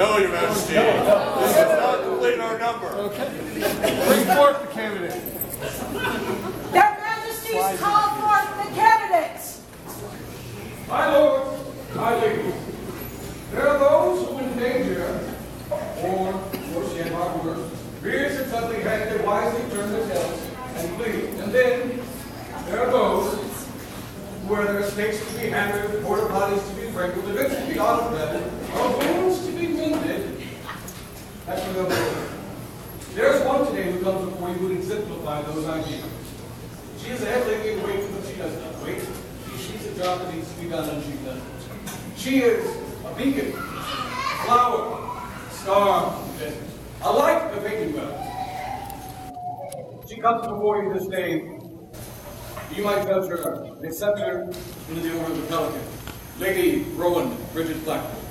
No, Your Majesty. This has not completed our number. Okay. Bring forth the candidate. Their Majesties call forth the candidates. My lords, my ladies, there are those who in danger, or worse yet, far worse, fears that something has to wisely turn their heads and flee. And then there are those where there are stakes to be hammered, porta potties to be sprinkled, events to be automated, or wounds to be mended. That's for the Lord. There's one today who comes before you who would exemplify those ideas. She is a head lady who waits, but she does not wait. She sees a job that needs to be done, and she does it. She is a beacon, a flower, star, a light of making well. She comes before you this day. You might judge her and accept her into the order of the Pelican. Lady Rowan, Bridget Blackmoor.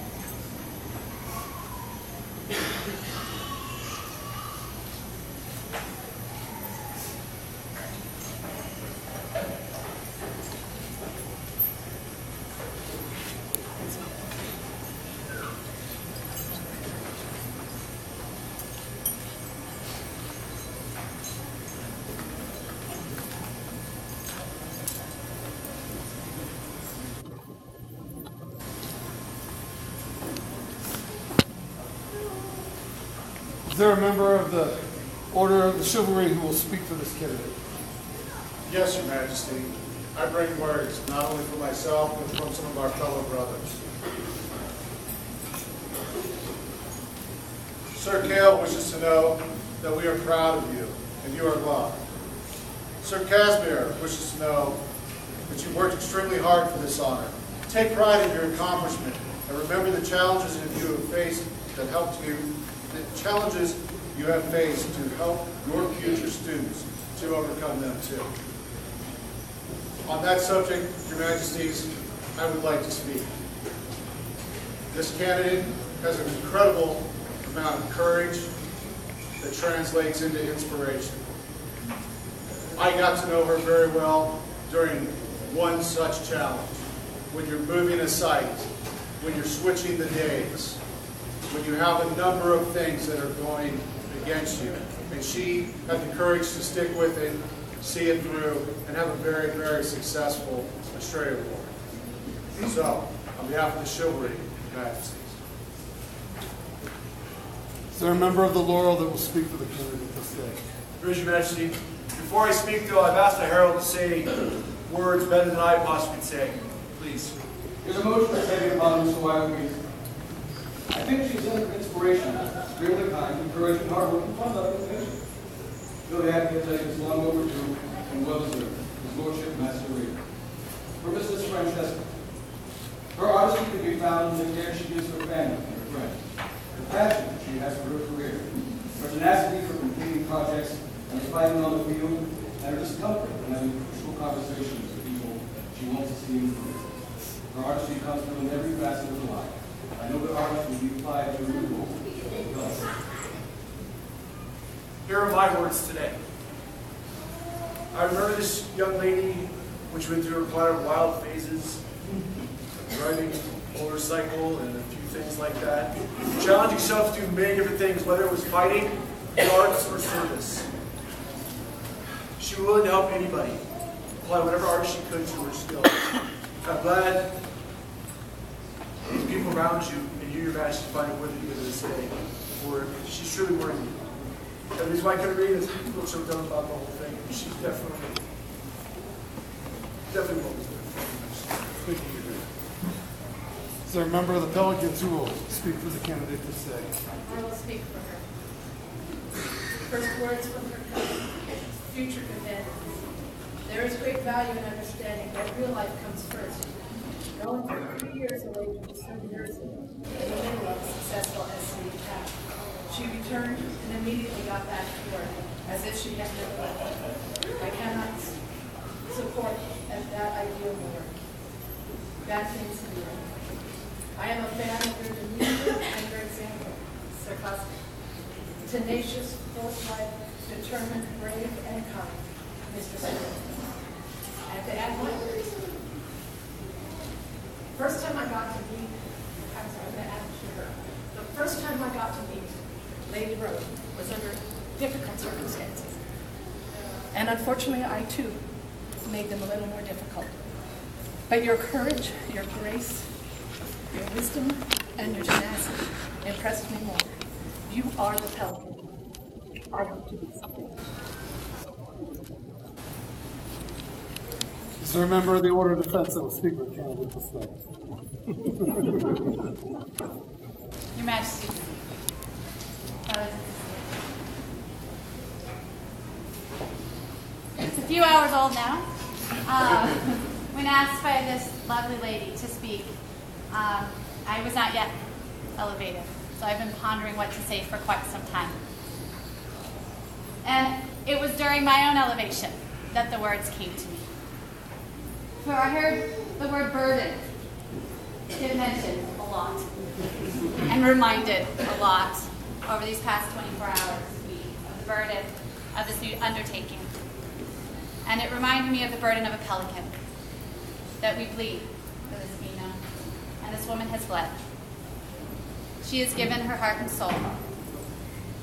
Is there a member of the Order of the Chivalry who will speak for this candidate? Yes, Your Majesty. I bring words, not only for myself, but from some of our fellow brothers. Sir Cale wishes to know that we are proud of you, and you are loved. Sir Casimir wishes to know that you worked extremely hard for this honor. Take pride in your accomplishment, and remember the challenges that you have faced that helped you, the challenges you have faced to help your future students to overcome them too. On that subject, Your Majesties, I would like to speak. This candidate has an incredible amount of courage that translates into inspiration. I got to know her very well during one such challenge. When you're moving a site, when you're switching the days, when you have a number of things that are going against you. And she had the courage to stick with it, see it through, and have a very, very successful Australia War. So, on behalf of the Chivalry, Your Majesties. Is there a member of the Laurel that will speak for the candidate this day? Your Majesty, before I speak, though, I've asked the herald to say words better than I possibly could say. Please. There's a motion taken upon Mr. Wiley. I think she's an inspiration, really kind, encouraging, hardworking, fun-loving, patient. Though the advocate is long overdue and well-deserved. His Lordship, Master Reader. For Mrs. Francesca, her honesty can be found in the care she gives her family and her friends, the passion she has for her career, her tenacity for completing projects and fighting on the field, and her discomfort in having crucial conversations with people she wants to see improve. Her artistry comes through in every facet of her life. I know that art will be applied to her role. Here are my words today. I remember this young lady, which went through quite a wild phases, driving a motorcycle and a few things like that, challenging herself to do many different things, whether it was fighting, arts, or service. She was willing to help anybody, apply whatever art she could to her skill. I'm glad these people around you and you, Your Majesty, find it worthy to give her this day. For she's truly worthy. The reason why I couldn't read is I feel so dumb about the whole thing. She's definitely well deserved. Is there a member of the Pelicans who will speak for the candidate this day? I will speak for her. First words from her future companions. There is great value in understanding that real life comes first. Going for 3 years away from certain nursing in the middle of a successful SC attack. She returned and immediately got back to work, as if she had never left. I cannot support that ideal more. Bad things to do. I am a fan of your demeanor and your example. Sarcastic, tenacious, forthright, determined, brave, and kind, Mr. Smith. And to add my words, first time I got to meet, I'm sorry, to add to her, the First time I got to meet Lady Rowan was under difficult circumstances. And unfortunately, I too made them a little more difficult. But your courage, your grace, your wisdom, and your tenacity impressed me more. You are the Pelican. I hope to be something. Is there a member of the Order of Defense that will speak with the candidate this way? Your Majesty. It's a few hours old now. When asked by this lovely lady to speak, I was not yet elevated, so I've been pondering what to say for quite some time. And it was during my own elevation that the words came to me. For I heard the word burden get mentioned a lot and reminded a lot over these past 24 hours of the burden of this new undertaking. And it reminded me of the burden of a pelican, that we bleed for this Vina, and this woman has bled. She has given her heart and soul,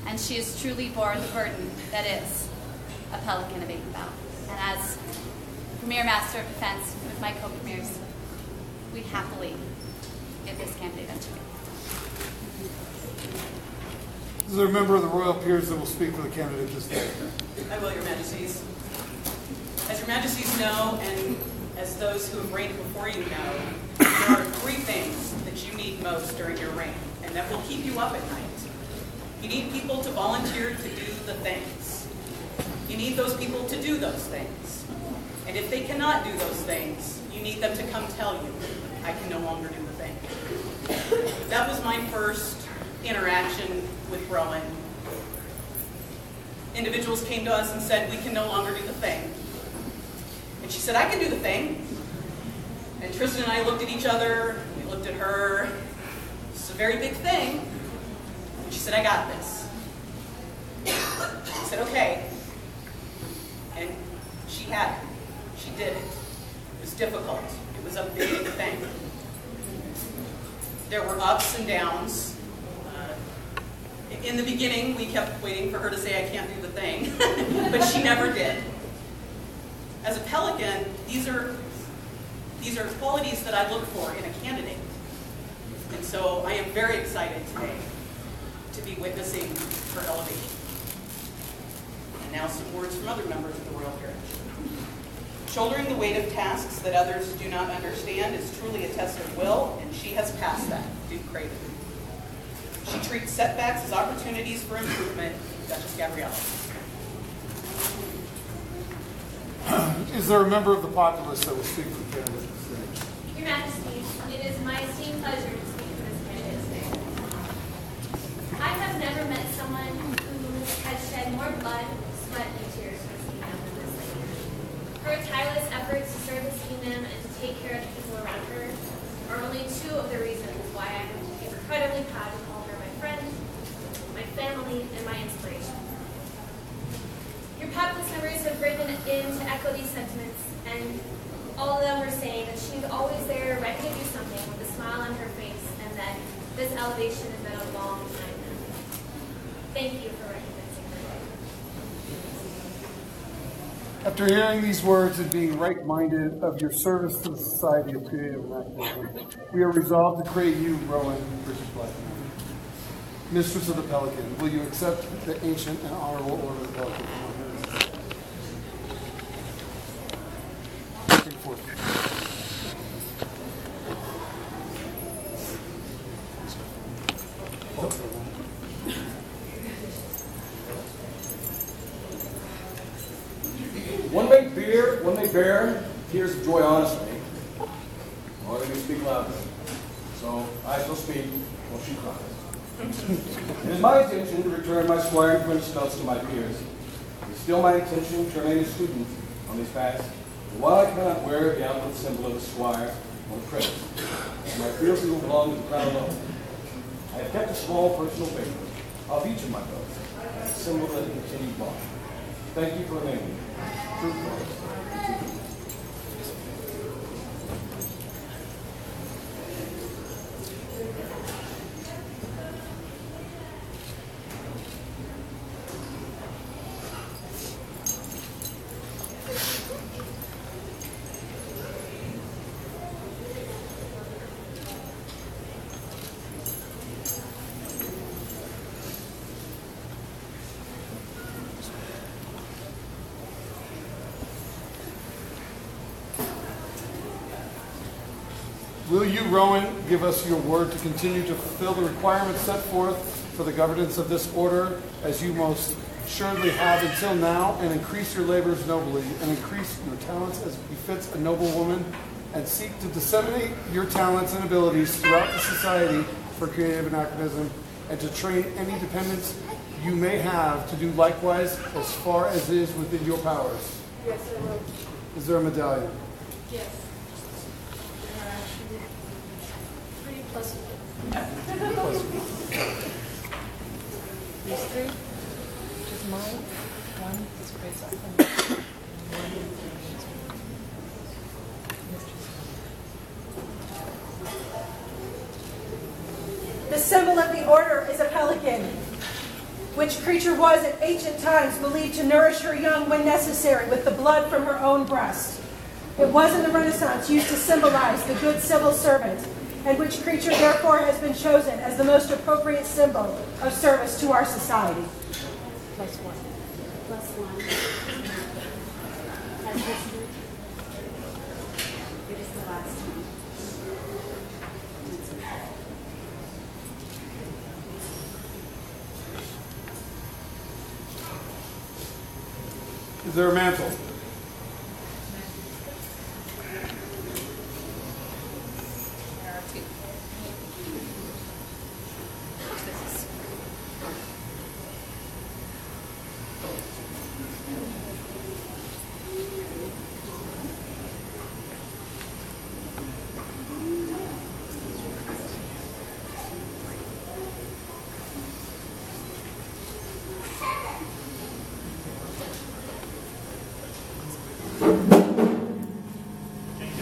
and she has truly borne the burden that is a pelican of Avonbow. And as Premier Master of Defense with my co-premiers, we happily give this candidate unto me. Is there a member of the royal peers that will speak for the candidate this day? I will, Your Majesties. As Your Majesties know, and as those who have reigned before you know, there are three things that you need most during your reign, and that will keep you up at night. You need people to volunteer to do the things. You need those people to do those things. And if they cannot do those things, you need them to come tell you, I can no longer do the thing. That was my first interaction with Rowan. Individuals came to us and said, we can no longer do the thing. And she said, I can do the thing. And Tristan and I looked at each other, we looked at her. It's a very big thing. And she said, I got this. I said, okay. And she had it. She did it. It was difficult. It was a big thing. There were ups and downs. In the beginning, we kept waiting for her to say, I can't do the thing, but she never did. As a Pelican, these are qualities that I look for in a candidate. And so I am very excited today to be witnessing her elevation. And now some words from other members of the royal peerage. Shouldering the weight of tasks that others do not understand is truly a test of will, and she has passed that, Duke Craven. She treats setbacks as opportunities for improvement, Duchess Gabriella. Is there a member of the populace that will speak for the candidate today? Your Majesty, it is my esteemed pleasure to speak for this candidate today. I have never met someone who has shed more blood, sweat, and tears for this kingdom than this lady. Her tireless efforts to serve this kingdom and to take care of the people around her are only two of the reasons why I am incredibly proud to call her my friend, my family, and my inspiration. Your populace members have written in to echo these sentiments, and all of them were saying that she's always there, ready to do something with a smile on her face, and that this elevation has been a long time now. Thank you for recognizing her. After hearing these words and being right-minded of your service to the Society of Creative Anachronism, we are resolved to create you, Rowan, Bridget Blackmoor, Mistress of the Pelican. Will you accept the ancient and honorable order of the Pelican? Bring forth. One may bear tears of joy honestly, or they may speak loudly. So I shall speak while she cries. It is my intention to return my squire and Prince belts to my peers. It is still my intention to remain a student on these paths. And while I cannot wear the outward symbol of a squire or a prince, my fealty will belong to the crown alone. I have kept a small personal paper of each of my belts, as a symbol of the continued bond. Thank you for remaining. True cause. Will you, Rowan, give us your word to continue to fulfill the requirements set forth for the governance of this order, as you most assuredly have until now, and increase your labors nobly, and increase your talents as befits a noble woman, and seek to disseminate your talents and abilities throughout the society for creative anachronism, and to train any dependents you may have to do likewise as far as is within your powers? Yes, I will. Is there a medallion? Yes. There are actually pretty pleasant. These three, which is mine, one is Grace and one is The symbol of the order is a pelican, which creature was in ancient times believed to nourish her young when necessary with the blood from her own breast. It was in the Renaissance used to symbolize the good civil servant, and which creature therefore has been chosen as the most appropriate symbol of service to our society. plus one. Plus one. Has history. It is the last one. Is there a mantle? There are two. This is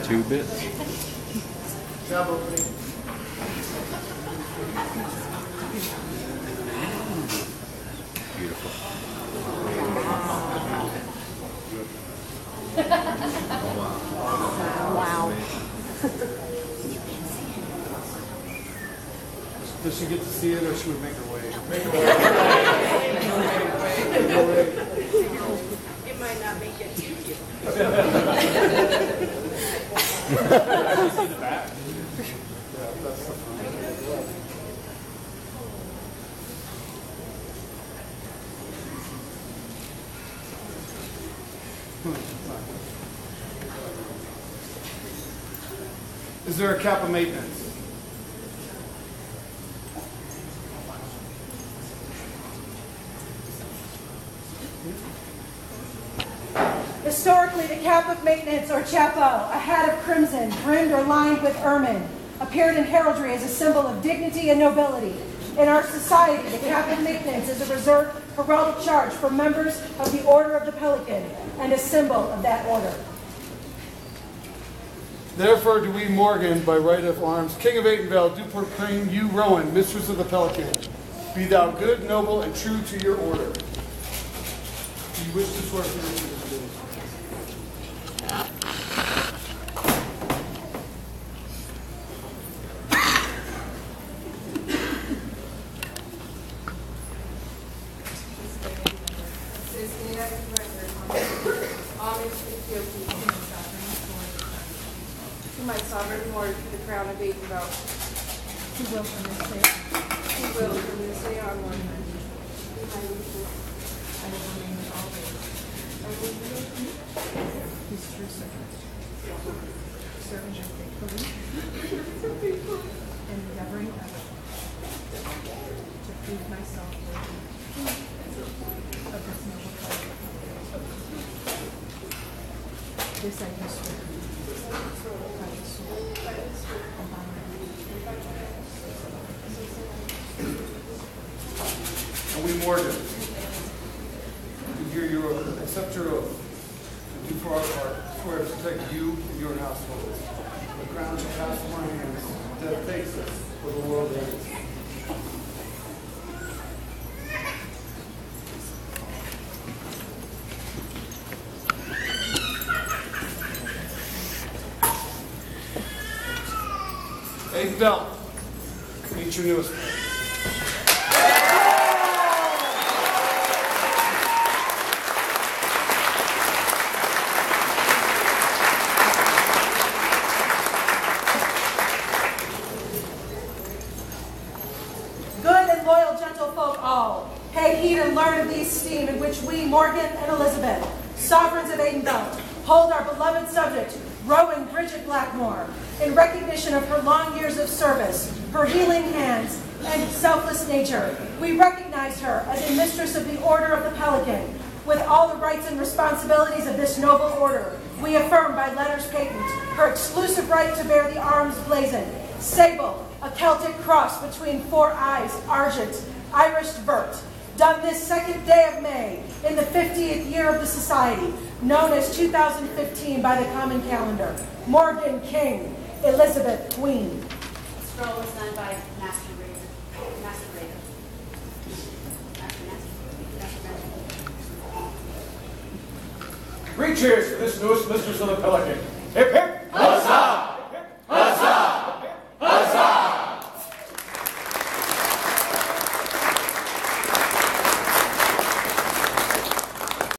Two bits. Job opening. Beautiful. wow. Does she get to see it, or should we make her wait? It might not make it to you. Is there a cap of maintenance? Historically, the cap of maintenance, or chapeau, a hat of crimson, brimmed or lined with ermine, appeared in heraldry as a symbol of dignity and nobility. In our society, the cap of maintenance is a reserved heraldic charge for members of the Order of the Pelican, and a symbol of that order. Therefore do we, Morgan, by right of arms, King of Atenvale, do proclaim you, Rowan, mistress of the Pelican. Be thou good, noble, and true to your order. Do you wish to swear to this? To my sovereign lord, for the crown of Atenvale. Who will from this day? Who will from this day onward. Be my witness. I will remain always I will be his true servant. Serving him faithfully. Endeavoring ever to prove myself worthy of this noble title. This I do swear. By the sword. And by my And we, Morgan, do hear your oath, accept your oath, and do for our part swear to protect you and your household. The crown shall pass from our hands, death takes us, for the world ends. Atenvale, meet your newest friend. esteem in which we, Morgan and Elizabeth, sovereigns of Aidenville, hold our beloved subject, Rowan Bridget Blackmoor, in recognition of her long years of service, her healing hands, and selfless nature. We recognize her as a mistress of the Order of the Pelican, with all the rights and responsibilities of this noble order. We affirm by letters patent her exclusive right to bear the arms blazoned, sable, a Celtic cross between four eyes, argent, Irish vert, done this 2nd day of May in the 50th year of the Society, known as 2015 by the common calendar. Morgan King, Elizabeth Queen. The scroll was done by Master Rader. Master Rader. Three cheers for this newest mistress of the Pelican. Hip, hip.